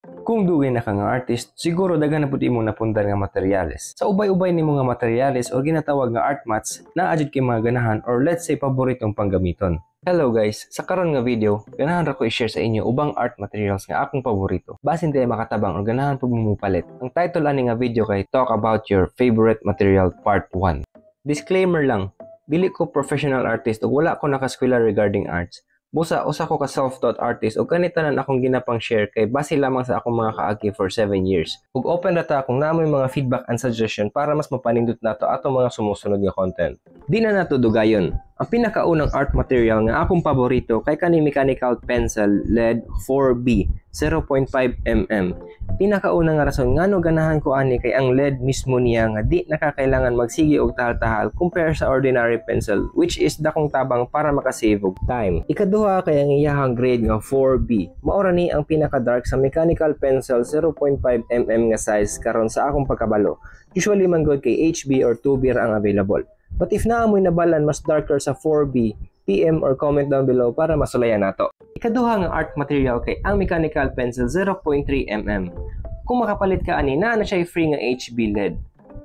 Kung dugay na ka nga artist, siguro daghan na pud imo napundan nga materyales. Sa ubay-ubay nimo nga materyales o ginatawag nga art mats, naadjud kay mga ganahan or let's say paboritong panggamiton. Hello guys, sa karon nga video, ganahan ra ko i-share sa inyo ubang art materials nga akong paborito. Basin tayo makatabang o ganahan pud mumupalit. Ang title ani nga video kay Talk About Your Favorite Material Part 1. Disclaimer lang, dili ko professional artist o wala ko nakaskwela regarding arts. Busa, usa ko ka self-taught artist o kanitanan akong ginapang share kay base lamang sa akong mga kaagi for 7 years. Ug open rata akong naamoy mga feedback and suggestion para mas mapanindot nato atong mga sumusunod nga content. Di na nato dugayon. Ang pinakaunang art material nga akong paborito kay kani mechanical pencil lead 4B 0.5mm. Pinakaunang nga rason ngano ganahan ko ani kay ang lead mismo niya nga di nakakailangan magsigi og tahal-tahal compare sa ordinary pencil which is dakong tabang para makasave og time. Ikaduha kay ang iyahang grade nga 4B. Maura ni ang pinaka-dark sa mechanical pencil 0.5mm nga size karon sa akong pagkabalo. Usually man god kay HB or 2B ra ang available. But if naamoy nabalan mas darker sa 4B, PM or comment down below para masulayan nato. Ikaduha nga art material kay ang mechanical pencil 0.3mm. Kung makapalit ka ani na siya free nga HB LED.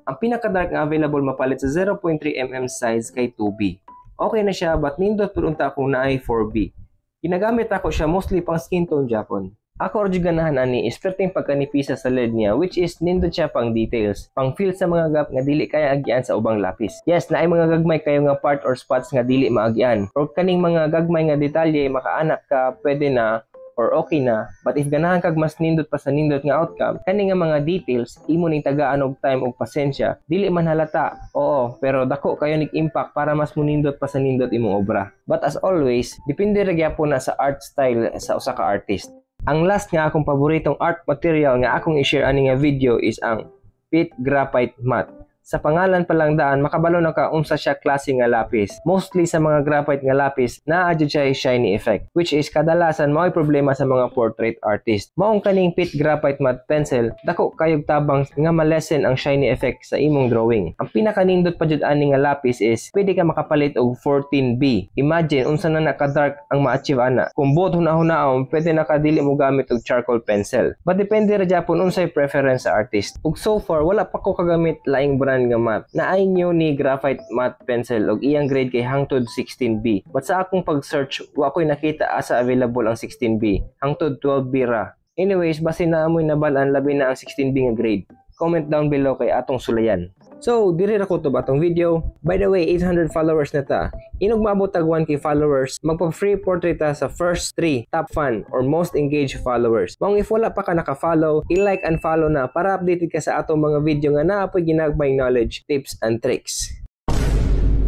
Ang pinaka-dark nga available mapalit sa 0.3mm size kay 2B. Okay na siya but nindot pud unta kung naay 4B. Ginagamit ako siya mostly pang skin tone Japon. Ako ordi ganahan ani is perting pagkanipisa sa LED niya which is nindot siya pang details, pang feel sa mga gap nga dili kaya agyan sa ubang lapis. Yes, naay mga gagmay kayo nga part or spots nga dili maagyan. Or kaning mga gagmay nga detalye makaanak ka pwede na or okay na. But if ganahan kag mas nindot pa sa nindot nga outcome, kani nga mga details imo ning tagaan og time og pasensya, dili man halata. Oo, pero dako kayo nig impact para mas munindot pa sa nindot imong obra. But as always, depende ra gyapon na sa art style sa usa ka artist. Ang last nga akong paboritong art material nga akong i-share ani nga video is ang Pitt Graphite Matte. Sa pangalan pa lang daan, makabalo na ka unsa siya klase nga lapis. Mostly sa mga graphite nga lapis, naadyo siya shiny effect, which is kadalasan mao'y problema sa mga portrait artist. Maong kaning Pitt Graphite Matte Pencil, dako kayog tabang nga malesen ang shiny effect sa imong drawing. Ang pinakanindot pa jud ani nga lapis is, pwede ka makapalit og 14B. Imagine, unsa na naka-dark ang ma-achieve ana. Kung buot hunahunahon, pwede nakadili mo gamit og charcoal pencil. But depende ra gyapon unsay preference sa artist. Ug so far, wala pa ko kagamit laing brand nga matte. Naay nyo ni Graphite Matte Pencil og iyang grade kay hangtod 16B. But sa akong pag-search, wa ko'y nakita asa available ang 16B. Hangtod 12B ra. Anyways, base na amoy nabalan labi na ang 16B nga grade. Comment down below kay atong sulayan. So, diri ra ko to batong video. By the way, 800 followers na ta. Inog maabot tag 1k followers, magpa-free portrait ta sa first 3 top fan or most engaged followers. Mong if wala pa ka naka-follow, i-like and follow na para updated ka sa atong mga video nga naapoy ginagbay knowledge, tips and tricks.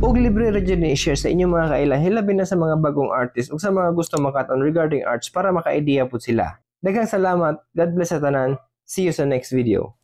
Og libre ra jud ni i-share sa inyong mga kailan hilabi na sa mga bagong artist ug sa mga gusto makaton regarding arts para maka-idea pud sila. Daghang salamat. God bless sa tanan. See you sa next video.